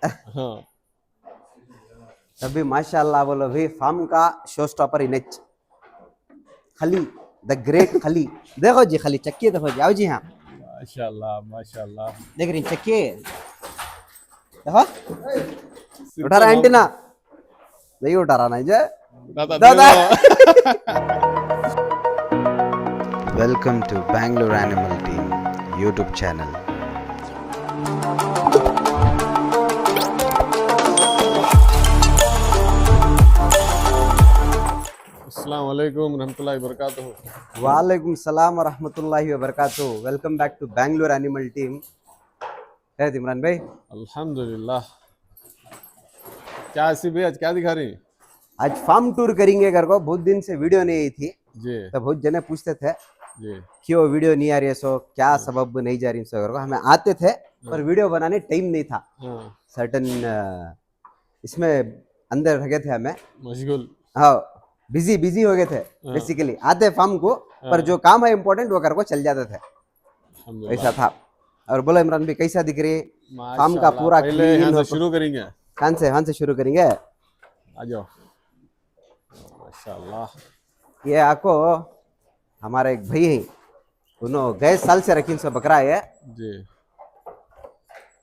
हाँ तभी माशाल्लाह बोलो भाई फार्म का शो स्टॉपर इनेच खली द ग्रेट खली। देखो जी खली चक्की देखो जी, आओ जी हाँ माशाल्लाह माशाल्लाह देख रही चक्की देखो उठा सिंपल रहा हम एंटीना नहीं उठा रहा नहीं जे दादा दादा। दो welcome to Bangalore animal team YouTube channel. अस्सलाम वालेकुम रहमतुल्लाहि वबरकातुहू। वालेकुम सलाम व रहमतुल्लाहि व बरकातुहू। Welcome back to Bangalore animal team. है इमरान भाई अल्हम्दुलिल्लाह। क्या ऐसी भैया क्या दिखा रही हैं? आज फार्म टूर करेंगे घर को, बहुत दिन से वीडियो नहीं आई थी जी तो बहुत जने पूछते थे जी क्यों वीडियो नहीं आ रही है, सो क्या सबब नहीं जा रही सो घर को। हमें आते थे पर वीडियो बनाने टाइम नहीं था, हाँ सर्टन इसमें अंदर रह गए थे हमें। मशगूल। हाँ बिजी बिजी हो गए थे बेसिकली। आते फार्म को पर जो काम है इम्पोर्टेंट वो घर को चल जाते थे, अल्हम्दुलिल्लाह ऐसा था। और बोलो इमरान भाई कैसा दिख रही है फार्म का माशाल्लाह। पूरा पहले यहाँ क्लीन से हो? शुरू करेंगे। कहाँ से शुरू करेंगे? आ जाओ माशाल्लाह। ये आपको हमारे एक भाई है, उन्होंने गए साल से रखी सो बकरा है। जी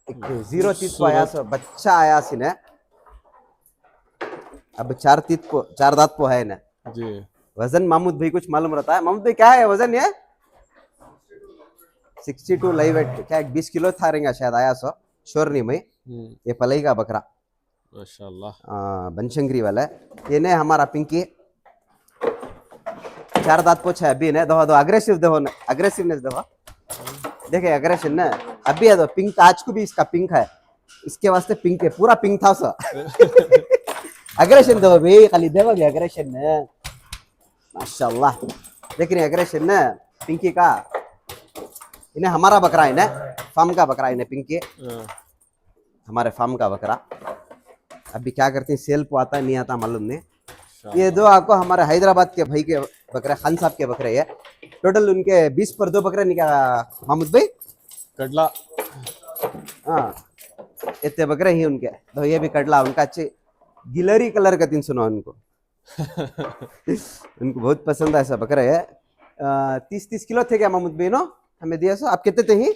एक 0 तीत को आया सो बच्चा आया सी ने, अब 4 दांत को है ने। जी वजन महमूद भाई कुछ मालूम रहता है? महमूद भाई क्या है वजन ये? 62 लाइव वेट क्या 20 किलो था रहेगा शायद, आया सो श्योर नहीं मैं। ये पलई का बकरा माशाल्लाह। बनशंकरी वाला है ये ने हमारा पिंकी। 4 दांत पोछा है अभी ने। दो दो अग्रेसिव देखो, अग्रेसिवनेस देखो, देखे अग्रेशन ने अभी है। तो पिंक आज को भी इसका पिंक है, इसके वास्ते पिंक है, पूरा पिंक था सर। अग्रेशन देखो भाई, खाली देखो भी अग्रेशन ने माशाल्लाह। देख रही अग्रेशन ने पिंकी का। इन्हें हमारा बकरा है ना, फार्म का बकरा इन्हें पिंकी हमारे फार्म का बकरा। अभी क्या करते हैं, सेल को आता नहीं आता मालूम नहीं। ये दो आपको हमारे हैदराबाद के भाई के बकरे, खान साहब के बकरे है। टोटल उनके 20 पर 2 बकरे निकाला महमूद भाई। कटला हाँ इतने बकरे ही उनके। तो ये भी कटला उनका अच्छे गिलरी कलर का 300 उनको। उनको बहुत पसंद है ऐसा बकरा है। 30 किलो थे क्या महमूद भाई नो हमें दिया सो? आप कितने थे ही?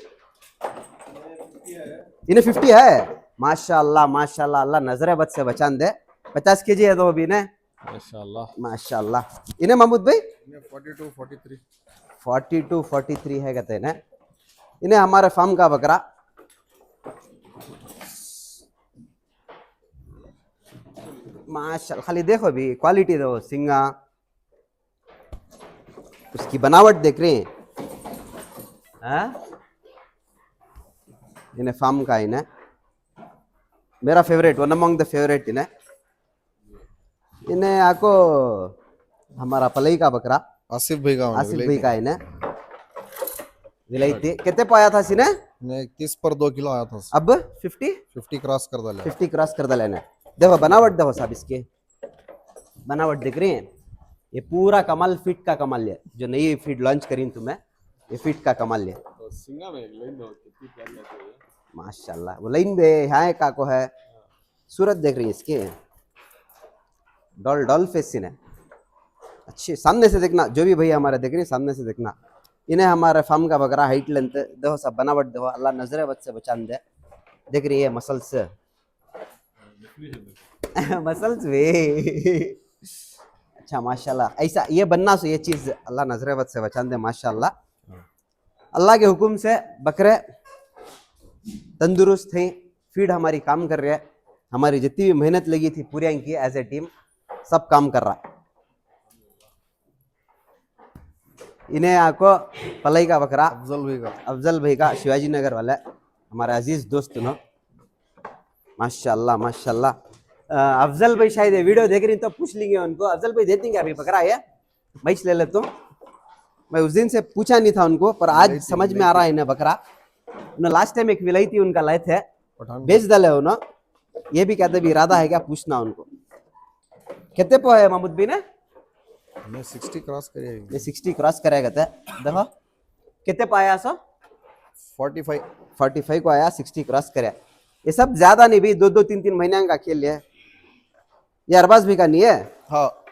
इन्हें 50 है माशाल्लाह माशाल्लाह। अल्लाह नजर बद से बचान दे। 50 केजी है तो अभी ने माशाल्लाह माशाल्लाह। इन्हें महमूद भाई 42 42-43 है कहते हैं ना। इन्हें हमारे फार्म का बकरा माशाल्लाह। खाली देखो भी क्वालिटी देखो, सिंगा उसकी बनावट देख रहे हैं। हाँ? इन्हें फार्म का इन्हें मेरा favourite, one among the favourite इन्हें। इन्हें आपको हमारा पलई का बकरा आसिफ भाई का आसिफ भाई का इन्हें विलायती कितने पाया था सिने? 21 पर 2 किलो आया था। अब 50 क्रॉस कर डाले। 50 क्रॉस कर दे लेना। देखो बनावट देखो साहब, इसके बनावट दिख रही है। ये पूरा कमाल फीट का कमाल है, जो नई फीड लॉन्च करी तुम्हें, ये फीट का कमाल है तो सिंगा में एक लाइन दो कितनी प्यारी आती है माशाल्लाह। वो लाइन बे यहाँ का को है, सूरत देख रही है इसके, डॉल डॉल फेस सीन है अच्छी। सामने से देखना, जो भी भैया हमारे देख रहे हैं सामने से देखना। इन्हें हमारे फार्म का बकरा हाइट लेंथ देखो सब, बनावट देखो, अल्लाह नजरे बद से बचान दे। देख रही है मसल्स मसल्स वे अच्छा माशाल्लाह। ऐसा ये बनना सो ये चीज अल्लाह नजरे बद से बचान दे माशाल्लाह। अल्लाह के हुक्म से बकरे तंदुरुस्त हैं, फीड हमारी काम कर रही है। हमारी जितनी भी मेहनत लगी थी पूरी की एज ए टीम, सब काम कर रहा है। इन्हें आपको पलई का बकरा अफजल भाई का शिवाजी नगर वाला हमारे अजीज दोस्त नो माशाल्लाह माशाल्लाह। अफजल भाई शायद ये वीडियो देख रही तो पूछ लेंगे उनको, अफजल भाई देती क्या अभी बकरा है मैं ले लेता हूँ। मैं उस दिन से पूछा नहीं था उनको, पर आज समझ में आ रहा है इन्हें बकरा। उन्हें लास्ट टाइम एक विलायती उनका लाए थे, बेच डाले उन्होंने। ये भी कहते भी इरादा है क्या पूछना उनको। कितने पो है महमूद भाई ने? 60 क्रॉस करेगा। ये 60 क्रॉस करेगा था। देखो कितने पाया सो? 45 45 को आया, 60 क्रॉस करे। ये सब ज्यादा नहीं भी, 2-2 3-3 महीने का खेल है। ये अरबाज भी का नहीं है, हाँ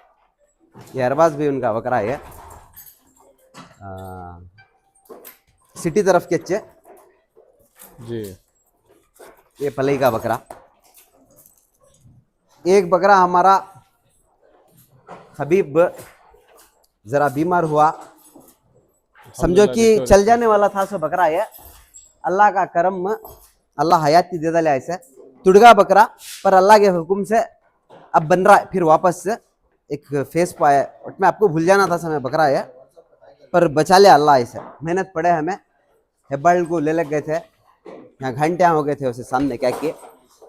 ये अरबाज भी उनका बकरा है। सिटी तरफ के अच्छे, जी। ये पलई का बकरा। एक बकरा हमारा हबीब जरा बीमार हुआ, समझो कि चल जाने वाला था, सो बकरा है। अल्लाह का करम, अल्लाह हयाती दे डाले ऐसे। तुड़गा बकरा, पर अल्लाह के हुक्म से अब बन रहा है फिर वापस से एक फेस पाया। मैं आपको भूल जाना था समय बकरा है, पर बचा लिया अल्लाह ऐसे। मेहनत पड़े हमें, हेब्बाल को ले लग गए थे, यहाँ घंटे हो गए थे उसे सामने क्या किए।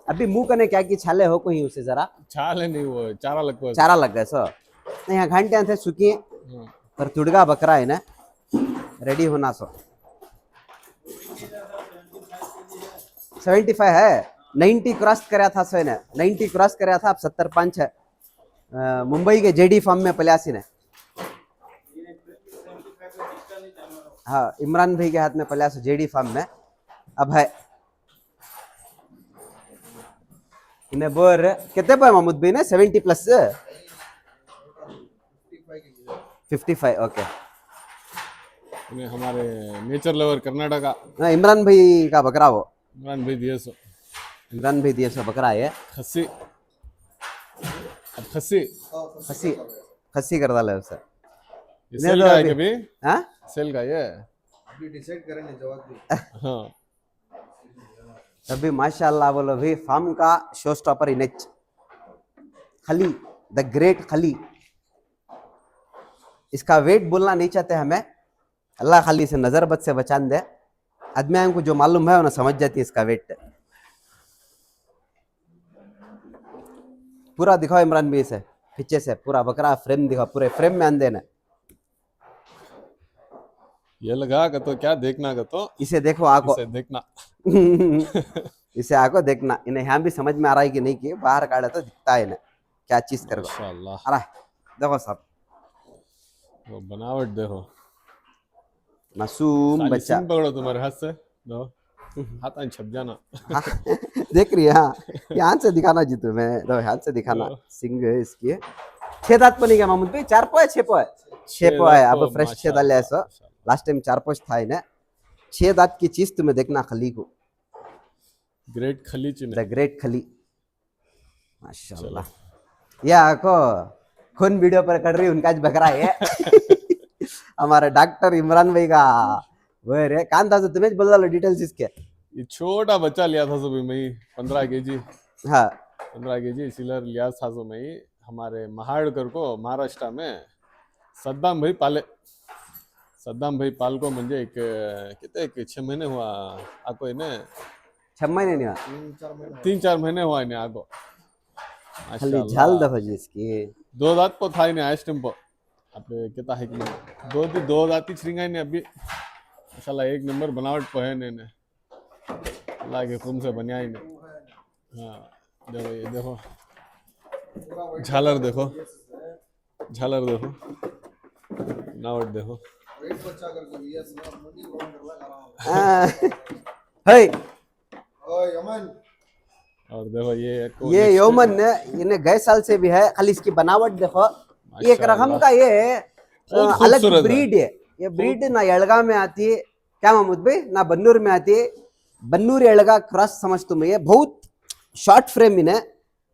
अभी मुंह करने क्या की छाले हो कोई उसे जरा छाले नहीं, वो चारा लगता है। चारा लग गए सो नहीं, यहाँ घंटे थे सुखी, पर तुड़गा बकरा है ना, रेडी होना सो। 75 है, 90 क्रॉस कराया था सो ने, 90 क्रॉस कराया था, अब 75 है। मुंबई के जेडी फार्म में पल्यासी ने, हाँ इमरान भाई के हाथ में पल्यासी जेडी फार्म में अब है। इन्हें बोर कितने पे महमूद भाई ने 70 प्लस 55, ओके। इन्हें हमारे नेचर लवर कर्नाटका इमरान भाई का बकरा वो, इमरान भाई दिए सो। इमरान भाई दिए सो बकरा है। खस्सी, अब खस्सी खसी खसी कर डाले उसे। ये सेल का है कभी, हाँ सेल का ये। अभी डिसाइड करेंगे जवाब भी। हाँ तभी माशाल्लाह बोलो भाई, फार्म का शो स्टॉपर इनेच खली, द ग्रेट खली। इसका वेट बोलना नहीं चाहते हमें, अल्लाह खाली से नजर बद से बचान दे। आदमी को जो मालूम है उन्हें समझ जाती है इसका वेट। पूरा दिखाओ इमरान भाई से, पीछे से पूरा बकरा फ्रेम दिखाओ, पूरे फ्रेम में अंदे ना। ये लगा का तो क्या देखना का तो, इसे देखो आको, इसे देखना। इसे आको देखना। इन्हें यहाँ भी समझ में आ रहा है कि नहीं, कि बाहर काढ़े तो दिखता है इन्हें क्या चीज कर माशाल्लाह, रहा है। देखो साहब, वो बनावट देखो। मासूम खाली बच्चा। सिंग पकड़ो तुम्हारे हाथ से, दो हाथ में छप जाना। हाँ, देख रही है, हाँ यहाँ से दिखाना जी तुम्हें, दो हाथ से दिखाना। सिंग है इसकी, 6 दांत बनी गया महमूद भाई, 4 पो है 6 पो है, 6 पो है। अब फ्रेश 6 डाले ऐसा, लास्ट टाइम 4 पोच था इन्हें। 6 दांत की चीज तुम्हें देखना खली को, ग्रेट खली द चिन्ह। ग्रेट खली माशाल्लाह। या को कौन वीडियो पर कर रही उनका आज बकरा है। हमारे डॉक्टर इमरान भाई का वो रे कान था, तो तुम्हें बोल दो डिटेल्स इसके। ये छोटा बच्चा लिया था सुबह में ही, 15 केजी, हाँ 15 केजी सिलर लिया था सो में ही। हमारे महाड़कर को महाराष्ट्र में सद्दाम भाई पाले, सद्दाम भाई पाल को म्हणजे एक कितने 6 महीने हुआ आको इन्हें, 6 महीने नहीं हुआ, 3-4 महीने हुआ इन्हें आको। खाली झाल दफा जी इसकी। 2 दांत को था इन्हें आइस टेम्पो, आपने कितना है कि नहीं, 2 दांती श्रृंगार ने अभी माशाल्लाह 1 नंबर बनावट पे है इन्हें, अल्लाह के हुक्म से बनिया इन्हें। हाँ देखो, ये देखो झालर देखो, झालर देखो, बनावट देखो। है और देखो ये यौमन ने इन्हें गए साल से भी है, खाली इसकी बनावट देखो। ये एक रकम का ये अलग ब्रीड है। ये ब्रीड ना एलगा में आती है क्या महमूद भाई, ना बन्नूर में आती है। बन्नूर एलगा क्रॉस समझ तुम्हें, ये बहुत शॉर्ट फ्रेम इन्हें।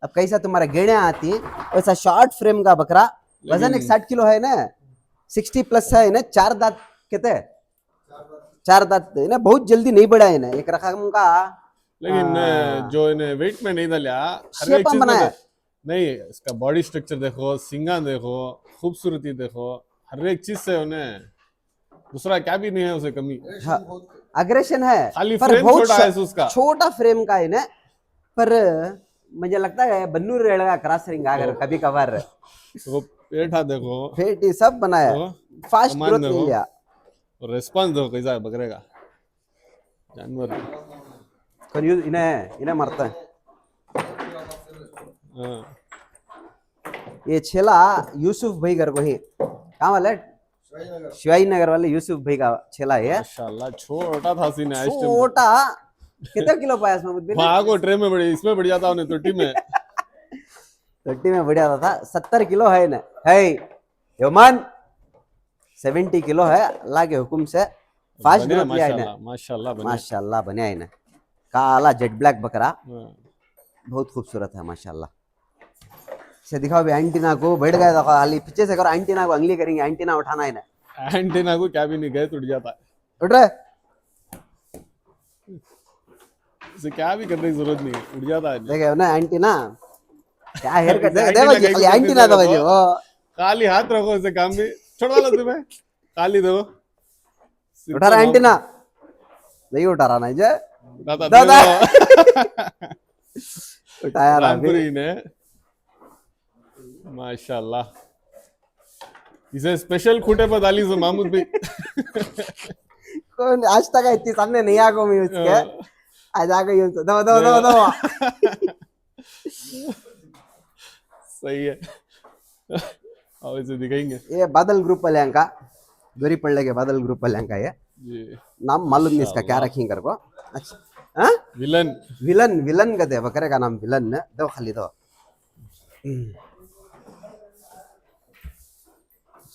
अब कैसा तुम्हारा गेड़े आती है वैसा शॉर्ट फ्रेम का बकरा, वजन 60 किलो है ना, 60 प्लस है इन्हें। 4 दांत कहते, 4 दांत इन्हें बहुत जल्दी नहीं बढ़ा इन्हें, एक रकम का। लेकिन जो इन्हें वेट में नहीं डाला, हर एक शेप चीज बनाया में नहीं, इसका बॉडी स्ट्रक्चर देखो, सिंगा देखो, खूबसूरती देखो, हर एक चीज से उन्हें दूसरा क्या भी नहीं है उसे कमी। अग्रेशन है, खाली पर फ्रेम बहुत छोटा है उसका। छोटा फ्रेम का इन्हें। पर मुझे लगता है बन्नूर रेलगा क्रॉस रिंग अगर कभी कभार तो पेठा देखो, फेटी सब बनाया, देखो, फास्ट कमान ग्रोथ देखो, ले लिया। और रेस्पॉन्स देखो कैसा है बकरे का, जानवर। कौन इन्हें मरता है। हाँ। ये छेला यूसुफ भाई घर को ही, कहाँ वाले शिवाजी नगर वाले यूसुफ भाई का छेला है। माशाल्लाह छोटा था सीने, छोटा कितने किलो पाया महमूद भाई ने? वहां को ट्रे में बढ़ इसमें बढ़ जाता उन्हें तोटी में 30 में बढ़िया था 70 किलो है ना है योमान 70 किलो है अल्लाह के हुक्म से फास्ट बनिया ग्रोथ लिया है माशाल्लाह माशाल्लाह बनिया माशाल्लाह बनिया है ना काला जेट ब्लैक बकरा हाँ। बहुत खूबसूरत है माशाल्लाह से दिखाओ भी एंटीना को बैठ गया था खाली पीछे से करो एंटीना को अंगली करेंगे एंटीना उठाना है ना एंटीना को क्या भी नहीं गए टूट जाता है उठ रहे इसे क्या भी करने की जरूरत नहीं है उड़ जाता है देखे ना एंटीना क्या हेयर कट एंटीना देखो जी कहीं खाली भी एंटीना नहीं तो देखो। जी वो खाली हाथ रखो इसे काम भी छोड़वा लो तुम्हें खाली दो उठा रहा एंटीना नहीं उठा रहा नहीं जे दादा दादा। देखो। उठाया रहा अभी रामपुरी ने माशाल्लाह इसे स्पेशल खूटे पर डाली सो महमूद भाई कौन आज तक इतनी सामने नहीं आको मैं उसके आज आ गई दो दो दो दो सही है अब इसे दिखाएंगे ये बादल ग्रुप वाले का गोरी पड़ने के बादल ग्रुप वाले का ये जी नाम मालूम नहीं इसका क्या रखेंगे कर को अच्छा हाँ विलन विलन विलन कहते हैं बकरे का नाम विलन है दो खाली दो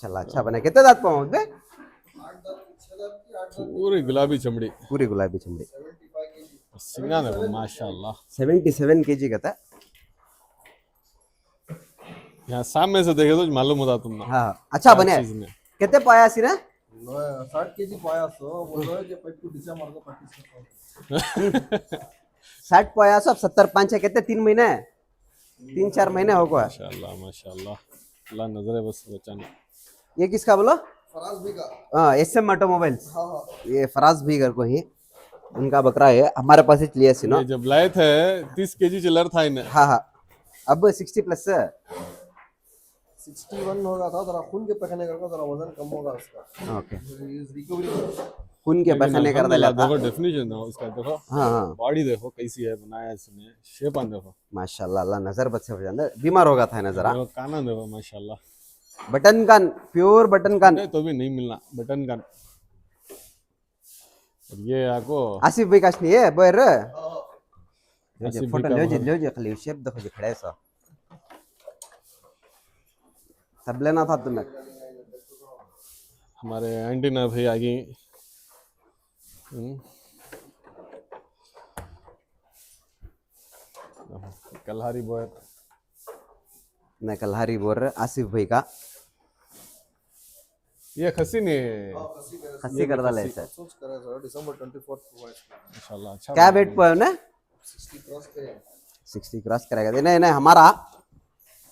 चला अच्छा बना कितने दांत पाओ बे पूरी गुलाबी चमड़ी पूरी गुलाबी चमड़ी सिंगा देखो माशाल्लाह 77 kg कहता है यहाँ सामने से देखे तो मालूम होता तुम ना हाँ अच्छा हर बने चीज में कितने पाया सी ना 60 केजी पाया सो बोल रहे कि पट्टू डिसेंबर को 25 60 पाया सब 70 5 है कितने 3 महीने 3-4 महीने हो गए माशाल्लाह माशाल्लाह अल्लाह नजर है बस बचाने ये किसका बोलो फराज भी का हाँ SM ऑटोमोबाइल्स हाँ हाँ ये फराज भी घर को ही उनका बकरा है हमारे पास ही लिया सी ना ये जब लाए थे 30 केजी चिल्लर था इन्हें हाँ हाँ अब 60 प्लस है 61 होगा था जरा खून के पकने करके जरा वजन कम होगा उसका ओके रिकवरी खून के बखने कर डाला था देखो डेफिनेशन है उसका देखो हाँ हाँ बॉडी देखो कैसी है बनाया इसने शेप आन देखो माशाल्लाह अल्लाह नजर बद से हो जाता बीमार होगा था नजर देखो काना देखो माशाल्लाह बटन कान प्योर बटन कान नहीं तो भी नहीं मिलना बटन का और ये आपको आसिफ भाई काश नहीं है बोर आसिफ फोटो भाई का लो जी खाली शेप देखो जी खड़े सा सब लेना था तुम्हें हमारे एंटीना भाई आगे कलहारी बॉय मैं कलहारी बोल रहे आसिफ भाई का ये खसी ने खस्सी कर डाले सर सोच करे सर दिसंबर 24 को हुआ इसका माशाल्लाह अच्छा क्या वेट पे है ना 60 क्रॉस करे 60 क्रॉस करेगा नहीं नहीं हमारा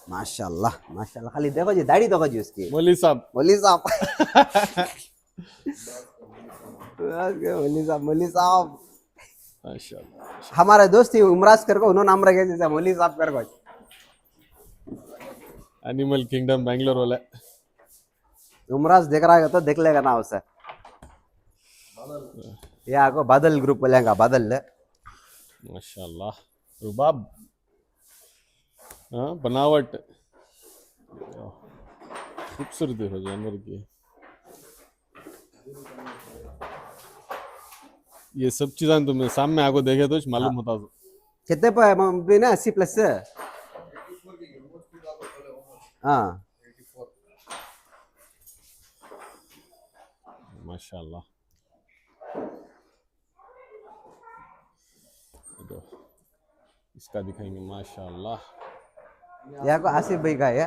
माशाल्लाह माशाल्लाह खाली देखो जी दाढ़ी देखो जी उसकी मौली साहब मोली साहब मोली साहब माशाल्लाह हमारे दोस्त ही उमराज कर को उन्होंने नाम रखे जैसे मोली साहब कर को एनिमल किंगडम बैंगलोर वाला उमराज देख रहा है तो देख लेगा ना उसे ये आको बादल ग्रुप वाले का बादल है माशाल्लाह रुबाब हाँ बनावट खूबसूरत देखो जानवर की ये सब चीजें तुम्हें सामने आको देखे तो मालूम होता तो कितने पे है मम्मी ना 80 प्लस से हाँ माशाल्लाह देखो, इसका दिखाएंगे माशाल्लाह यहाँ को आसिफ भाई का है ये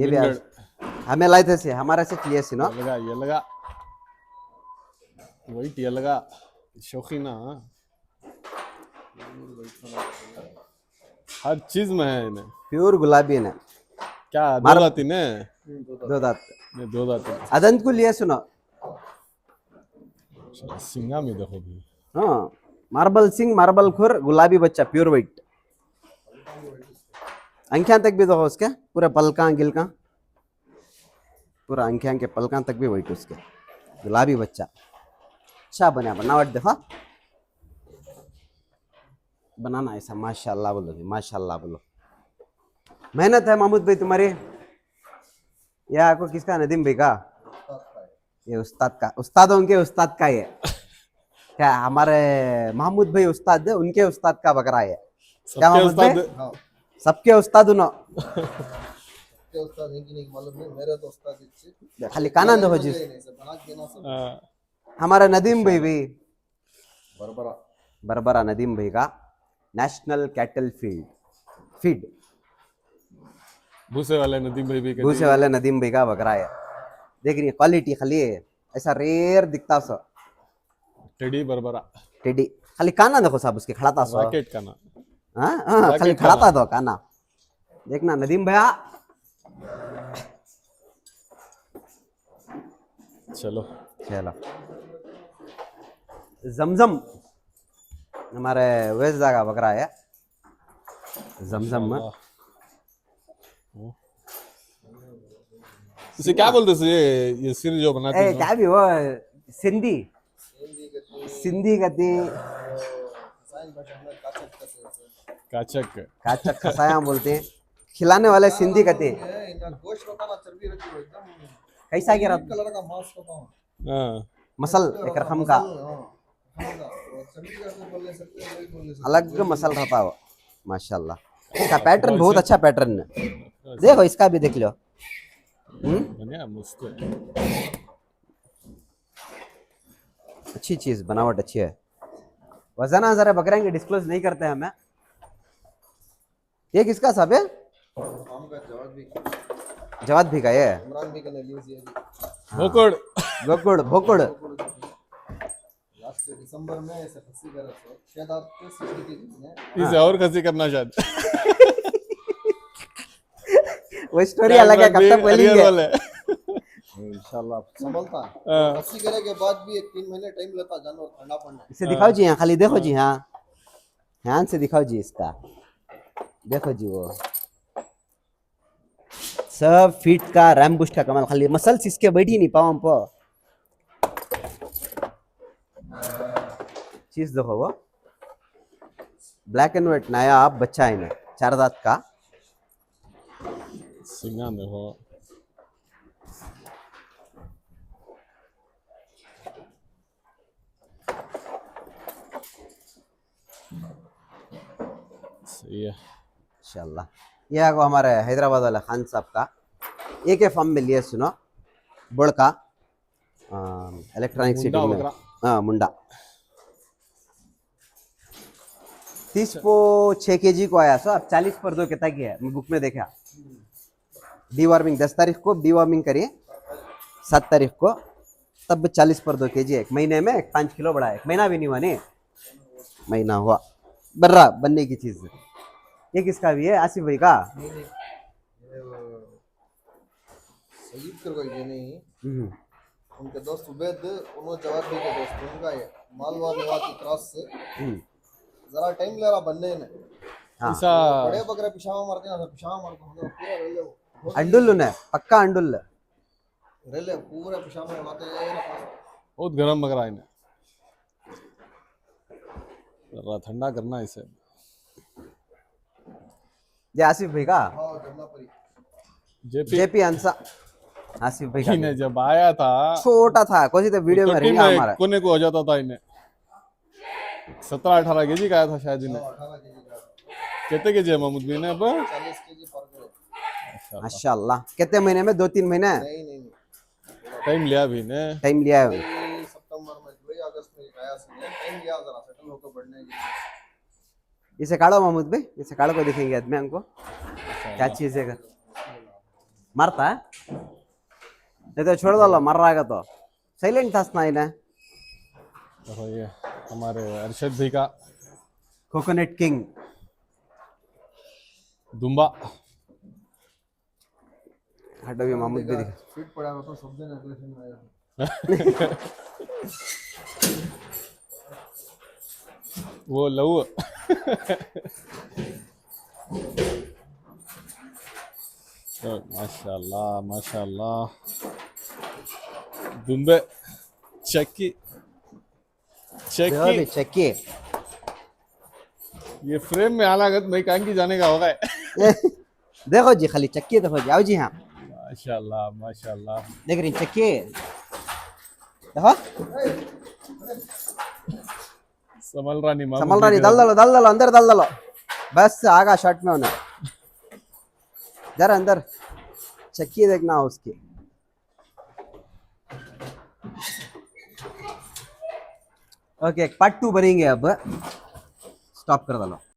भी अमीनगढ़ हमें लाए थे से हमारे से लिए सी ना ये लगा वही ये लगा शौकीना हाँ। हर चीज में है इन्हें प्योर गुलाबी ने क्या दो दाती ने दो दांत नहीं दो दाती अदंत को लिए सुनो चलो, सिंगा में देखो भी हाँ मार्बल सिंह मार्बल खुर गुलाबी बच्चा प्योर वाइट अंख्या तक भी देखो उसके पूरे पलका गिलका पूरा अंख्या के पलका तक भी वाइट उसके गुलाबी बच्चा अच्छा बना बनावट देखो बनाना ऐसा माशाल्लाह बोलो जी माशाल्लाह बोलो मेहनत है महमूद भाई तुम्हारी यह आपको किसका नदीम भाई का ये उस्ताद का उस्तादों के उस्ताद का ये क्या हमारे महमूद भाई उस्ताद है, उनके उस्ताद का बकरा है। क्या सबके महमूद भाई? उस्ताद हाँ सबके उस्ताद उनो के उस्ताद है कि नहीं मालूम नहीं, मेरे तो उस्ताद अच्छे खाली काना देखो जी। नहीं से बना के ना सब हाँ, हमारा नदीम भाई भी बरबरा बरबरा, नदीम भाई का नेशनल कैटल फीड भूसे वाले नदीम भाई भी कहते भूसे वाले नदीम भाई का बकरा है। देख रही है क्वालिटी खाली है, ऐसा रेयर दिखता सा टेडी बरबरा टेडी। खाली काना देखो साहब उसके खड़ा था सो। रॉकेट का ना। हाँ हाँ खाली रॉकेट खड़ा काना। था तो काना। देखना नदीम भैया। चलो चलो जमजम हमारे वेस्ट का बकरा है। जमजम में इसे क्या बोलते थे ये सिर जो बनाते ए हैं क्या भी वो सिंधी हिंदी के सिंधी कहती साइन भाषा में काचक कहते हैं काचक काचक खसाया बोलते हैं। खिलाने वाले सिंधी कहते हैं। ये इनका गोश्त होता ना चर्बी रहती है एकदम कैसा गिरा कलर का मांस होता है हाँ मसल एक रकम का चर्बी का तो बोल सकते हैं वही बोल सकते अलग मसल रहता है वो माशाल्लाह। इसका पैटर्न बहुत अच्छा पैटर्न है। देखो इसका भी देख लो। बढ़िया मस्त है। अच्छी चीज बनावट अच्छी है। वजन जरा बकरे के डिस्क्लोज नहीं करते हमें। ये किसका साहब है? हम का जवाब भी जवाद भी का ये इमरान भी करने लीजिए ये भोकड़ भोकुड़ भोकुड़ लास्ट दिसंबर में ऐसे खस्सी कर रहे थे शायद आपके सिटी ने इसे और खसी करना शायद वो स्टोरी अलग है, कब तक बोलेंगे। वाले इंशाल्लाह संभलता हाँ। खस्सी करने के बाद भी 1-3 महीने टाइम लेता जानवर ठंडा पड़ने इसे दिखाओ जी हाँ, खाली देखो जी हाँ, ध्यान से दिखाओ जी इसका। देखो जी वो सब फीट का रैम्बुश का कमाल। खाली मसल्स इसके बैठी नहीं पाओ हमको। चीज देखो वो ब्लैक एंड व्हाइट नया आप बच्चा है ना 4 दांत का। सिंगा देखो सही है इंशाल्लाह। ये आगो हमारे हैदराबाद वाला खान साहब का एक ही फार्म में लिए सुनो बोड़ का इलेक्ट्रॉनिक सिटी मुंडा में। वगैरह। हाँ मुंडा 30 को 6 kg को आया सो अब 40 पर 2 कितना की है मैं बुक में देखा। डीवार्मिंग 10 तारीख को डीवार्मिंग करिए 7 तारीख को तब 40 पर 2 kg है। एक महीने में 5 किलो बढ़ा है। 1 महीना भी नहीं हुआ नहीं, महीना हुआ बर्रा बनने की चीज। ये किसका भी है? आसिफ भाई का। नहीं नहीं ये सजीद कर कोई नहीं हम्म, उनके दोस्त उबैद उन्होंने जवाब भी के दोस्त उनका ये मालवा मेवा की क्रॉस से हम्म, जरा टाइम ले रहा बनने ने हाँ ऐसा बड़े बकरे पिशावा मारते ना पिशावा मारते हम पूरा रेले अंडुल ने पक्का अंडुल। रेले पूरा पिशावा मारते ये बहुत गर्म बकरा है इन्हें जरा ठंडा करना इसे ये आसिफ भाई का हां करना पड़ी जेपी जेपी अंसा। आसिफ भाई का ने जब आया था छोटा था कोई तो वीडियो में तो रहेगा हमारा। कोने को हो जाता था इन्हें 17-18 केजी का आया था शायद इन्हें 18 केजी का कितने केजी है महमूद भी ने अब 40 केजी पर करे माशाल्लाह। कितने महीने में? 2-3 महीने नहीं नहीं टाइम लिया भी ने टाइम लिया है। नहीं सितंबर में जुलाई अगस्त में आया से टाइम लिया जरा सेटल होकर बढ़ने के लिए इसे काढ़ो महमूद भाई, इसे काढ़ो को दिखेंगे आदमी हमको क्या चीज है। मारता है नहीं तो छोड़ दो मर रहा है तो साइलेंट था ना इन्हें। देखो ये हमारे अरशद भाई का कोकोनट किंग दुम्बा हटो भी महमूद भी दिखा। फिट पड़ा हुआ तो सब दिन एग्रेशन में आया वो लव माशाल्लाह माशाल्लाह दुम्बे चक्की देखो भी चक्की चेकिए। ये फ्रेम में हालागत मैं कान की जाने का होगा देखो जी खाली चक्की देखो जी। आओ जी हाँ माशाल्लाह माशाल्लाह देख रही चक्की देखो संभल रहा नहीं मामू संभल रहा नहीं, दल दलो अंदर दल दलो, बस आगा शर्ट में होना, जरा अंदर चक्की देखना उसकी। ओके पार्ट 2 बनेंगे अब, स्टॉप कर दलो।